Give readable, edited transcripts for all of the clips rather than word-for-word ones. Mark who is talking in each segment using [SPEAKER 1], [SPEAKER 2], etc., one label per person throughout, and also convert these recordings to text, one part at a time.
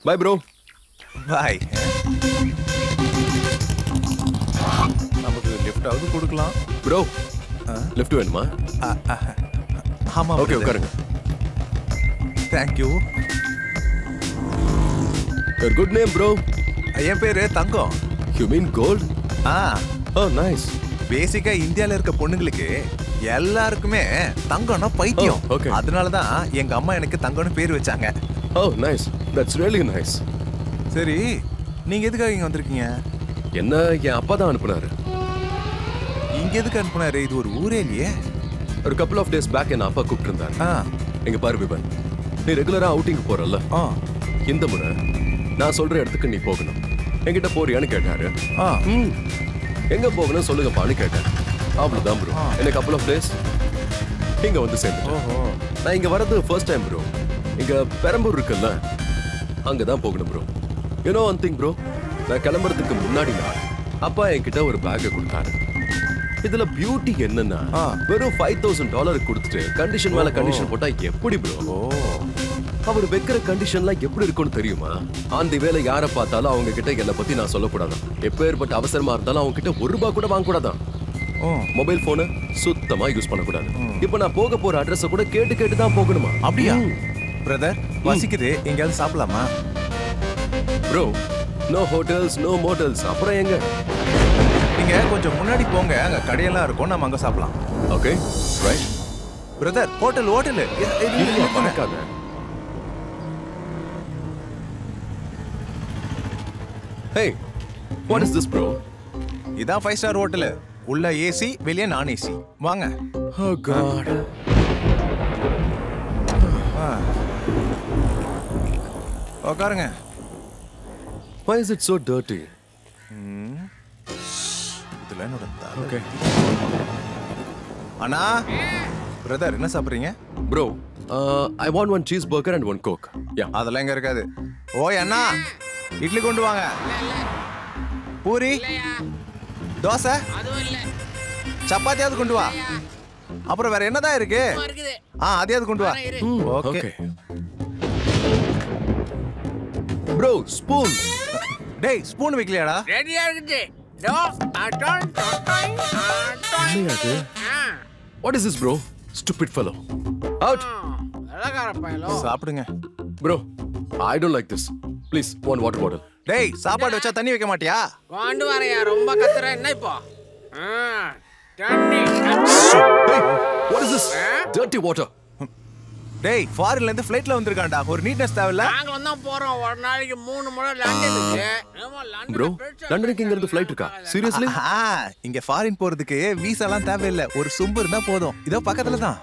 [SPEAKER 1] Bye, bro.
[SPEAKER 2] Bye. நமக்கு lift ஆவது கொடுக்கலாம்.
[SPEAKER 1] Bro. லிஃப்ட் வேணுமா?
[SPEAKER 2] ஆமா.
[SPEAKER 1] ஓகே, உட்காருங்க.
[SPEAKER 2] Thank you.
[SPEAKER 1] Your good name, bro.
[SPEAKER 2] என் பேரு தங்கம்.
[SPEAKER 1] You mean gold? Oh, nice.
[SPEAKER 2] பேசிக்கா இந்தியால இருக்க பொண்ணுங்களுக்கு எல்லாருக்குமே தங்கம்னா பைத்தியம். அதனால தான் எங்க அம்மா எனக்கு தங்கம்னு பேர் வச்சாங்க.
[SPEAKER 1] Oh, nice. That's really nice.
[SPEAKER 2] சரி, நீங்க எதுக்காக இங்க வந்திருக்கீங்க?
[SPEAKER 1] என்ன என் அப்பா தான் அனுப்புனாரு.
[SPEAKER 2] இங்க எதுக்கு அனுப்புனாரு? இது ஒரு ஊரே இல்லையே.
[SPEAKER 1] ஒரு couple of days back என் அப்பா கூப்பிட்டு இருந்தாரு. எங்க பாரு விபன், நீ ரெகுலரா அவுட்டிங் போறல்ல, இந்த முறை நான் சொல்ற இடத்துக்கு நீ போகணும். என்கிட்ட போறியான்னு கேட்டாரு. எங்க போகணும் சொல்லுங்கப்பான்னு கேட்டேன். அவ்வளவுதான் ப்ரோ. என்ன couple of days இங்க வந்து சேர்ந்துட்டேன். நான் இங்க வரது ஃபர்ஸ்ட் டைம் ப்ரோ. இங்க பெரம்பூர் இருக்குல்ல, அங்கதான் போகணும் bro. You know one thing bro, நான் கிளம்புறதுக்கு முன்னாடி நாள் அப்பா என்கிட்ட ஒரு பேக்கை கொடுத்தாரு. இதுல பியூட்டி என்னன்னா, வெறும் $5,000 கொடுத்துட்டு கண்டிஷன் மேல கண்டிஷன் போட்டா எப்படி ப்ரோ? அவர் வைக்கிற கண்டிஷன்லாம் எப்படி இருக்கும்னு தெரியுமா? அந்த வேலை யாரை பார்த்தாலும் அவங்க கிட்ட என்னை பத்தி நான் சொல்லக்கூடாதான். எப்பேற்பட்ட அவசரமா இருந்தாலும் அவங்க கிட்ட $1 கூட வாங்க கூடாதான். மொபைல் போனை சுத்தமா யூஸ் பண்ணக்கூடாது. இப்ப நான் போக போற அட்ரஸ் கூட கேட்டு கேட்டு தான் போகணுமா?
[SPEAKER 2] அப்படியா? பிரதர், பசிக்குது, எங்கயாவது சாப்பிடலாமா?
[SPEAKER 1] Bro, no hotels no motels. அப்புறம் எங்க?
[SPEAKER 2] நீங்க கொஞ்சம் முன்னாடி போங்க, அங்க கடையெல்லாம் இருக்கும், நம்ம அங்க சாப்பிடலாம்.
[SPEAKER 1] Okay, right.
[SPEAKER 2] பிரதர், ஹோட்டல்
[SPEAKER 1] பணக்காக. Hey, what is this bro?
[SPEAKER 2] இதான் 5 ஸ்டார் ஹோட்டல். உள்ள ஏசி, வெளிய நான் ஏசி. வாங்க.
[SPEAKER 1] Oh god.
[SPEAKER 2] உட்காருங்க.
[SPEAKER 1] Why is it so dirty?
[SPEAKER 2] இதுல என்னோட தலை.
[SPEAKER 1] Okay.
[SPEAKER 2] அண்ணா, பிரதர் என்ன சாப்பிடுறீங்க?
[SPEAKER 1] Bro, I want one cheeseburger and one coke. Yeah.
[SPEAKER 2] அதெல்லாம் எங்க இருக்காது. ஓய் அண்ணா, இட்லி கொண்டு வாங்க. பூரி, தோசை, சப்பாத்தியாவது கொண்டு வா. அப்புறம் வேற என்னதான் இருக்கு? அதையாவது கொண்டு வா. ஓகே.
[SPEAKER 1] Bro, spoon.
[SPEAKER 2] டேய், ஸ்பூன் வைக்கலையாடா?
[SPEAKER 3] ரெடியா இருக்குது.
[SPEAKER 1] What is this bro? Stupid fellow. Out.
[SPEAKER 2] சாப்பிடுங்க.
[SPEAKER 1] Bro, I don't like this. Please, one water bottle.
[SPEAKER 2] டேய், சாப்பாடு வச்சா தண்ணி வைக்க மாட்டியா?
[SPEAKER 3] கொண்டு வரேன். ரொம்ப கத்துற என்ன இப்போ? தண்ணி.
[SPEAKER 1] Hey, what is this? Dirty water.
[SPEAKER 2] டேய், ஃபாரின்ல இருந்து ஃளைட்ல வந்திருக்கான்டா. ஒரு நீட்னஸ் தேவையில்ல.
[SPEAKER 3] நாங்க வந்தா போறோம். ஒரு நாளைக்கு 3 முறை லண்டனுக்கு.
[SPEAKER 1] Bro, லண்டனுக்கு இங்க இருந்து ஃளைட் இருக்கா? Seriously?
[SPEAKER 2] இங்க ஃபாரின் போறதுக்கு விசாலாம் தேவையில்ல. ஒரு சொம்பு இருந்தா போதும். இதோ பக்கத்துல தான்.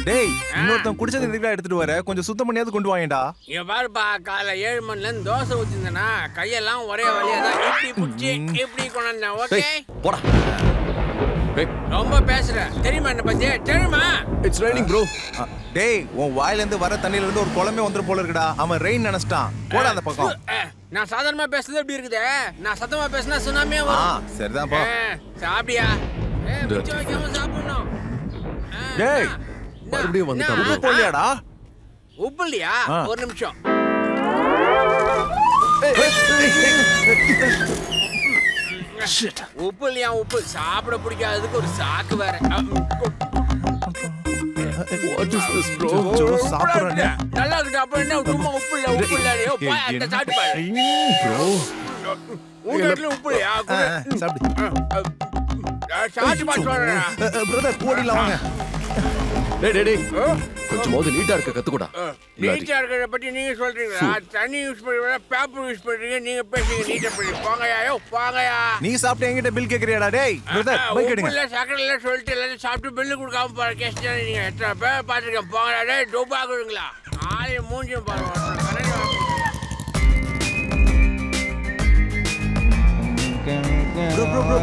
[SPEAKER 2] டேய், இன்னொருத்தன் குடிச்சது இதுக்கு எடுத்துட்டு வர. கொஞ்சம் சுத்தம் பண்ணியாவது கொண்டு வாங்கடா.
[SPEAKER 3] இங்க பாருப்பா, காலை 7 மணில இருந்து தோசை ஊத்தினா கையெல்லாம் ஒரே வலியா தான். இப்படி புடிச்சி இப்படி கொண்டாந்தா. ஓகே,
[SPEAKER 1] போடா.
[SPEAKER 3] ரொம்ப பேசுற. தெரியுமா என்ன பத்தி? தெரியுமா?
[SPEAKER 1] It's raining bro.
[SPEAKER 2] டேய், உன் வாயில இருந்து வர தண்ணில இருந்து ஒரு குளமே வந்துற போல இருக்குடா. அவன் ரெயின் நினைச்சிட்டான். போடா அந்த பக்கம்.
[SPEAKER 3] நான் சாதாரணமா பேசுறது எப்படி இருக்குது? நான் சத்தமா பேசினா சுனாமியே வரும்.
[SPEAKER 2] சரிதான் போ.
[SPEAKER 3] சாப்பிடியா? மிச்சம் வைக்காம சாப்பிடணும்.
[SPEAKER 2] டேய்,
[SPEAKER 1] மறுபடியும் வந்துட்டான்.
[SPEAKER 2] உப்பு போடலையாடா?
[SPEAKER 3] உப்பு இல்லையா? ஒரு நிமிஷம். உப்பு இல்லையா? உப்பு சாப்பிட பிடிக்காததுக்கு ஒரு சாக்கு வேற.
[SPEAKER 1] What is this bro?
[SPEAKER 2] சாப்பிடுறேன்.
[SPEAKER 3] நல்லா இருக்கு. அப்புறம் என்ன சும்மா உப்பு இல்ல உப்பு இல்ல. போய் அந்த சாப்பிட்டு பாரு.
[SPEAKER 1] Bro,
[SPEAKER 3] ஊட்டல உப்பு இல்லையா?
[SPEAKER 2] சாப்பிடு.
[SPEAKER 3] சாப்பிட்டு பாத்து வரேன்.
[SPEAKER 2] பிரதர், போடில வாங்க.
[SPEAKER 1] டேய் கொஞ்சமாவது நீட்டா இருக்க கத்துக்கோடா.
[SPEAKER 3] நீட்டா இருக்கிறத பத்தி நீங்க சொல்றீங்களா? தண்ணி யூஸ் பண்றீங்க, பேப்பர் யூஸ் பண்றீங்க, நீங்க பேசுறீங்க நீட்டா பண்ணி. போங்கயா, போங்கயா.
[SPEAKER 2] நீ சாப்பிட்டு என்கிட்ட பில் கேக்குறியாடா? டேய் பிரதர், பைக் எடுங்க.
[SPEAKER 3] இல்ல சக்கரைல சொல்லிட்டு எல்லாரும் சாப்பிட்டு பில் கொடுக்காம போற கேஸ் நீங்க எத்தனை பேர் பாத்துருக்கேன். போங்கடா. டேய், டோபா கொடுங்களா? ஆளே மூஞ்சியும் பாருங்க.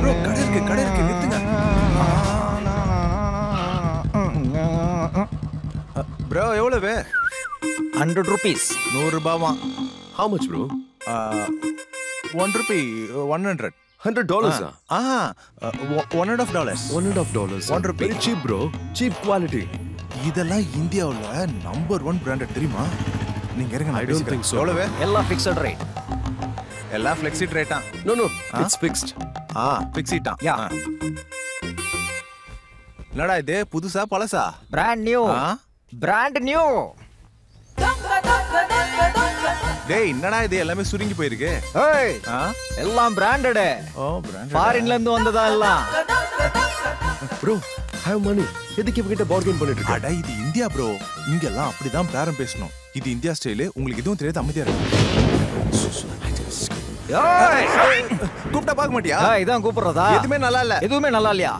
[SPEAKER 2] ப்ரோ, கடை இருக்கு நிறுத்துங்க. ப்ரோ, எவ்வளவு?
[SPEAKER 4] 100 rupees.
[SPEAKER 2] 100 Rupala?
[SPEAKER 1] How much bro?
[SPEAKER 2] 1 rupee, 100.
[SPEAKER 1] $100.
[SPEAKER 2] $1.5.
[SPEAKER 1] $1.5.
[SPEAKER 2] 1 rupee.
[SPEAKER 1] Very cheap bro. Cheap quality.
[SPEAKER 2] இதெல்லாம் இந்தியாவுல நம்பர் 1 பிராண்டட் தெரியுமா? நீங்க இருங்க
[SPEAKER 1] I don't think so.
[SPEAKER 2] எவ்வளவு
[SPEAKER 4] எல்லாம் ஃபிக்ஸட் ரேட்.
[SPEAKER 2] எல்லாம் ஃப்ளெக்ஸிட் ரேட்டா?
[SPEAKER 1] No, it's fixed.
[SPEAKER 2] ஃபிக்ஸிட்டா?
[SPEAKER 4] யா.
[SPEAKER 2] என்னடா இது புதுசா பழசா?
[SPEAKER 4] Brand new. Brand new.
[SPEAKER 2] டேய் என்னடா இது எல்லாமே சுருங்கி போயிருக்கு?
[SPEAKER 4] ஏய் எல்லாம் பிராண்டட்.
[SPEAKER 2] பிராண்டட்.
[SPEAKER 4] ஃபாரின்ல இருந்து வந்ததா எல்லாம்.
[SPEAKER 1] Bro, have money. எதுக்கு இவகிட்ட bargain பண்ணிட்டு இருக்க?
[SPEAKER 2] அட இது இந்தியா ப்ரோ. இங்க எல்லாம் அப்படிதான் பேரம் பேசணும். இது இந்தியா ஸ்டைல். உங்களுக்கு எதுவும் தெரியாது அமைதியா இருங்க.
[SPEAKER 4] ஏய்
[SPEAKER 2] கூப்பிட்டா பார்க்க மாட்டியா?
[SPEAKER 4] இதான் கூப்பிடுறதா?
[SPEAKER 2] எதுவுமே நல்லா இல்ல.
[SPEAKER 4] எதுவுமே நல்லா இல்லையா?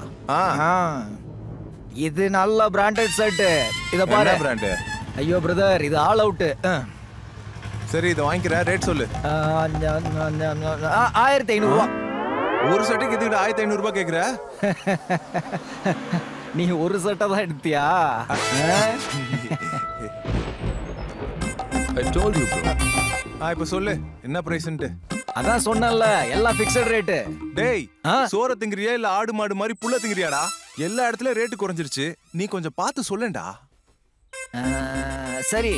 [SPEAKER 4] இது நல்ல பிராண்டட் செட். இத பாரு.
[SPEAKER 2] என்ன பிராண்ட்?
[SPEAKER 4] ஐயோ பிரதர் இது ஆல் அவுட்.
[SPEAKER 2] சரி இத வாங்கிக்கற ரேட் சொல்லு.
[SPEAKER 4] 1500 ரூபாய்.
[SPEAKER 2] ஒரு செட்டுக்கு இதுக்கு 1500 ரூபாய் கேக்குற?
[SPEAKER 4] நீ ஒரு செட்டை தான் எடுத்தியா?
[SPEAKER 1] I told you bro.
[SPEAKER 2] இப்ப சொல்லு என்ன பிரைஸ்ன்ட்டு.
[SPEAKER 4] அதான் சொன்னேன்ல எல்லாம் ஃபிக்ஸட் ரேட்.
[SPEAKER 2] டேய் சோற திங்கறியா இல்ல ஆடு மாடு மாதிரி புல்ல திங்கறியாடா? எல்லா இடத்துல ரேட் குறைஞ்சிருச்சு. நீ கொஞ்சம் பார்த்து சொல்லேன்டா.
[SPEAKER 4] சரி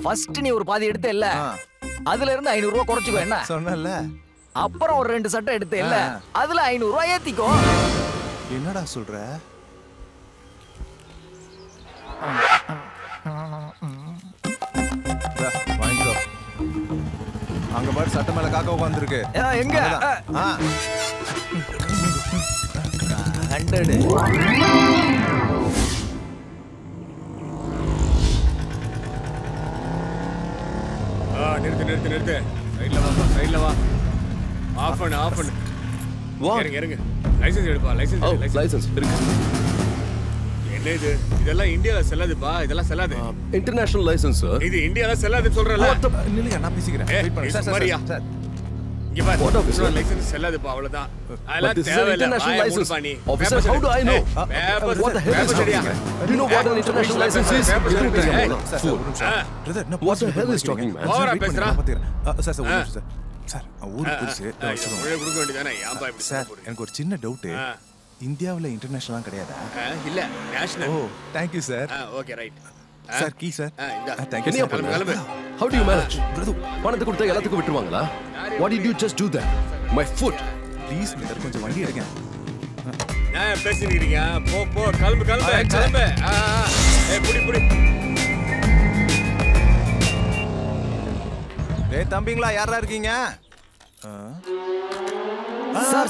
[SPEAKER 4] ஃபர்ஸ்ட் நீ ஒரு பாதி எடுத்த இல்ல, அதுல இருந்து 500 ரூபாய் குறைச்சுக்கோ. என்ன
[SPEAKER 2] சொன்னல?
[SPEAKER 4] அப்புறம் ஒரு 2 சட்டை எடுத்த இல்ல, அதுல 500 ரூபாய் ஏத்திக்கோ.
[SPEAKER 2] என்னடா சொல்ற? வாங்கிக்கோ. அங்க பாரு சட்டை மேல காக்கா உட்கார்ந்திருக்கு.
[SPEAKER 4] எங்க? 100.
[SPEAKER 3] நிறுத்து. சைடுல வா. ஆஃப் பண்ணு. இறங்க. லைசென்ஸ் எடுப்பா.
[SPEAKER 1] லைசென்ஸ் இருக்கு.
[SPEAKER 3] என்ன இது? இதெல்லாம் இந்தியால செல்லாதுப்பா. இதெல்லாம் செல்லாது.
[SPEAKER 1] International licence sir.
[SPEAKER 3] இது இந்தியால செல்லாது சொல்றல.
[SPEAKER 2] நில்லுங்க நான் பேசிக்கிறேன். வெயிட் பண்ணுங்க சார்.
[SPEAKER 3] இங்க பாரு. லைசென்ஸ் செல்லாதுப்பா அவ்வளவுதான். அதெல்லாம் தேவையில்ல.
[SPEAKER 1] International license. Officer, how do I know? What the hell is talking? Do you know what an international license is? What the hell is talking, man?
[SPEAKER 3] ஓவரா பேசுறா.
[SPEAKER 2] சார் ஊருக்கு புதுசு.
[SPEAKER 3] கொடுக்க வேண்டியதானே? ஏன்பா இப்படி
[SPEAKER 2] சார் எனக்கு ஒரு சின்ன டவுட். இந்தியாவுல இன்டர்நேஷனலா கிடையாதா?
[SPEAKER 3] இல்ல national.
[SPEAKER 2] thank you sir.
[SPEAKER 3] Okay right.
[SPEAKER 2] Sir key sir.
[SPEAKER 1] Thank you. How do you manage? பணத்தை கொடுத்தா எல்லாத்துக்கும் விட்டுருவாங்களா? What did you just do that? My foot.
[SPEAKER 2] Please mister கொஞ்சம் வண்டி எடுங்க.
[SPEAKER 3] நான் பேசிக்கிறீங்க. போ கிளம்பு. புடி.
[SPEAKER 2] டேய் தம்பிங்களா யாரா இருக்கீங்க?
[SPEAKER 4] சார்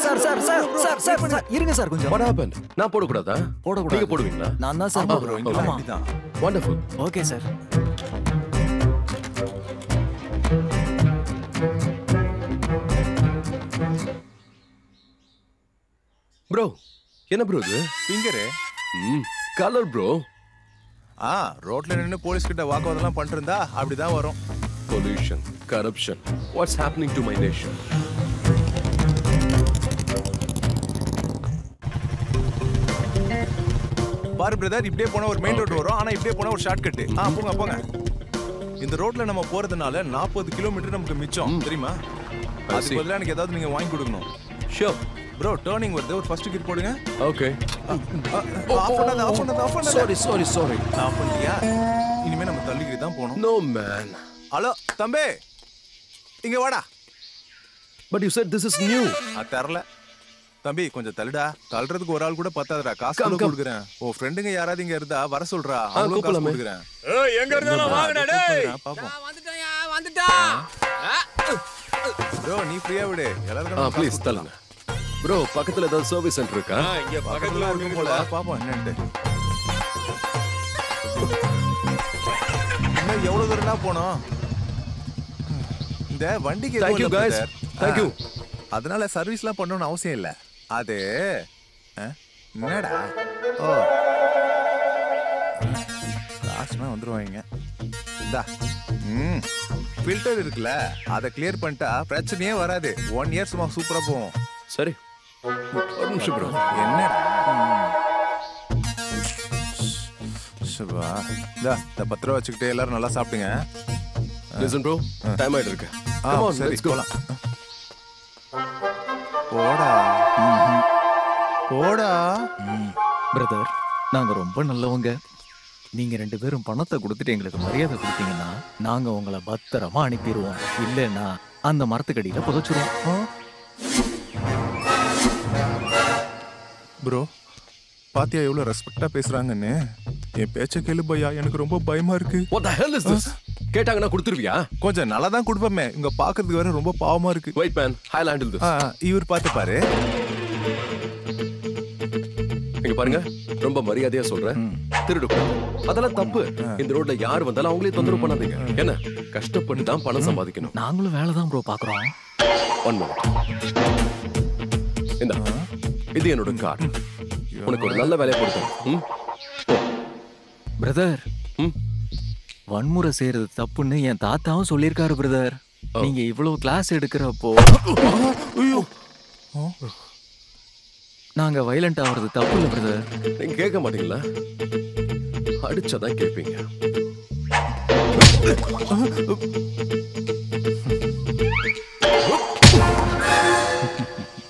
[SPEAKER 4] இருங்க சார் கொஞ்சம்.
[SPEAKER 1] What happened? நான் போடக்கூடாதா? நீங்க போடுவீங்களா?
[SPEAKER 4] நான் தான் சார் போடுறேன்.
[SPEAKER 2] அப்படிதான்.
[SPEAKER 1] Wonderful.
[SPEAKER 4] Okay sir.
[SPEAKER 1] Bro, என்ன ப்ரோ இது?
[SPEAKER 2] ஃபிங்கர்.
[SPEAKER 1] Colour bro.
[SPEAKER 2] ரோட்ல நின்னு போலீஸ் கிட்ட வாக்குவாதம்லாம் பண்ணிருந்தா அப்படிதான் வரும்.
[SPEAKER 1] Pollution, corruption. What's happening to my nation?
[SPEAKER 2] பாரு பிரதர் இப்படியே போனா ஒரு மெயின் ரோட் வரும். ஆனா இப்படியே போனா ஒரு ஷார்ட் கட். போங்க. இந்த ரோட்ல நம்ம போறதுனால 40 கிலோமீட்டர் நமக்கு மிச்சம் தெரியுமா? அதுக்கு பதிலா எனக்கு ஏதாவது நீங்க வாங்கி கொடுக்கணும்.
[SPEAKER 1] Sure.
[SPEAKER 2] ப்ரோ டர்னிங் வருது. ஒரு ஃபர்ஸ்ட் கியர் போடுங்க.
[SPEAKER 1] Okay.
[SPEAKER 2] ஆஃப் பண்ணாத.
[SPEAKER 1] Sorry.
[SPEAKER 2] ஆஃப் பண்ணியா? இனிமே நம்ம தள்ளிக்கிட்டு தான் போணும்.
[SPEAKER 1] No man.
[SPEAKER 2] ஹலோ தம்பி இங்க வாடா.
[SPEAKER 1] But you said this is new.
[SPEAKER 2] தரல. தம்பி கொஞ்சம் தள்ளுடா. தள்ளுறதுக்கு ஒரு ஆள் கூட பத்தாதடா. காசு கொடுக்குறேன். ஓ ஃப்ரெண்டுங்க யாராவது இங்க இருந்தா வர சொல்றா. அவங்களுக்கு காசு கொடுக்குறேன்.
[SPEAKER 3] எங்க இருந்தாலும் வாங்கடா டேய்.
[SPEAKER 2] பாப்போம்.
[SPEAKER 3] வந்துட்டேன்.
[SPEAKER 2] ப்ரோ நீ ஃப்ரீயா விடு. எல்லாரும்
[SPEAKER 1] ப்ளீஸ் தள்ளுங்க. ப்ரோ பக்கத்துல ஏதாவது சர்வீஸ் சென்டர் இருக்கா?
[SPEAKER 3] இங்க பக்கத்துல
[SPEAKER 2] இருக்கும் போல. பாப்போம் என்னன்னு. இன்னும் எவ்வளவு தூரம்னா போணும்? இந்த வண்டிக்கு
[SPEAKER 1] Thank you guys. Thank you.
[SPEAKER 2] அதனால சர்வீஸ்லாம் பண்ணணும்னு அவசியம் இல்ல. அது என்னடா? காசுனா வந்துருவாங்க. இந்தா. ஃபில்டர் இருக்குல்ல அதை கிளியர் பண்ணிட்டா பிரச்சனையே வராது. 1 இயர் சும்மா சூப்பரா போகும்.
[SPEAKER 1] சரி ஒரு நிமிஷம் ப்ரோ.
[SPEAKER 2] என்னடா? சுபா இந்த 10 ரூபா வச்சுக்கிட்டு எல்லாரும் நல்லா சாப்பிடுங்க.
[SPEAKER 1] லிசன் ப்ரோ டைம் ஆயிட்டு இருக்கு. Come on, let's go.
[SPEAKER 2] போடா.
[SPEAKER 4] பிரதர் நாங்க ரொம்ப நல்லவங்க. நீங்க 2 பேரும் பணத்தை கொடுத்துட்டு எங்களுக்கு மரியாதை கொடுத்தீங்கன்னா நாங்க உங்களை பத்திரமா அனுப்பிடுவோம். இல்லைன்னா அந்த மரத்துக்கடியில புதைச்சிருவோம்.
[SPEAKER 2] ப்ரோ பாத்தியா எவ்வளவு ரெஸ்பெக்டா பேசுறாங்கன்னு? என் பேச்ச கேளு பையா, எனக்கு ரொம்ப பயமா இருக்கு.
[SPEAKER 1] What the hell is this? கேட்டாங்கன்னா கொடுத்துருவியா?
[SPEAKER 2] கொஞ்சம் நல்லா தான் கொடுப்பமே, இங்க பாக்குறதுக்கு வேற ரொம்ப பாவமா இருக்கு.
[SPEAKER 1] Wait man, I'll handle this.
[SPEAKER 2] இவர் பார்த்து பாரு.
[SPEAKER 1] இங்க பாருங்க, ரொம்ப மரியாதையா சொல்றேன், திருடக்கூடாது, அதெல்லாம் தப்பு. இந்த ரோட்ல யார் வந்தாலும் அவங்களே தொந்தரவு பண்ணாதீங்க. என்ன, கஷ்டப்பட்டு தான் பணம் சம்பாதிக்கணும்.
[SPEAKER 4] நாங்களும் வேலை தான் ப்ரோ பாக்குறோம்.
[SPEAKER 1] 1 minute. இந்த இது என்னோட கார்டு. உனக்கு ஒரு நல்ல வேலையை கொடுத்தேன்.
[SPEAKER 4] பிரதர், வன்முறை செய்யறது தப்புன்னு என் தாத்தாவும் சொல்லியிருக்காரு பிரதர். நீங்க இவ்வளவு கிளாஸ் எடுக்கிறப்போ நாங்க வயலண்ட் ஆகுறது தப்பு இல்ல பிரதர்.
[SPEAKER 1] நீங்க கேட்க மாட்டீங்களா? அடிச்சாதான் கேட்பீங்க.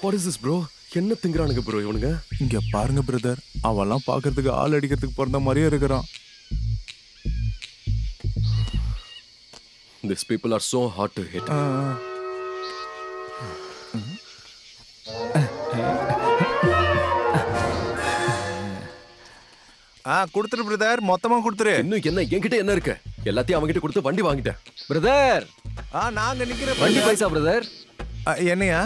[SPEAKER 1] What is this bro? என்ன திங்கறானுங்க ப்ரோ இவனுங்க?
[SPEAKER 2] இங்க பாருங்க பிரதர், அவெல்லாம் பாக்குறதுக்கு ஆள் அடிக்கிறதுக்கு பிறந்த மாதிரியே இருக்கிறான்.
[SPEAKER 1] These people are so hard to hit.
[SPEAKER 2] கொடுத்துரு பிரதர், மொத்தமா கொடுத்துரு.
[SPEAKER 1] இன்னும் என்ன என்கிட்ட என்ன இருக்கு? எல்லாத்தையும் அவங்கிட்ட கொடுத்து வண்டி வாங்கிட்டேன்.
[SPEAKER 4] பிரதர்,
[SPEAKER 2] நாங்க நிக்கிற
[SPEAKER 4] வண்டி பைசா பிரதர்.
[SPEAKER 2] என்னையா?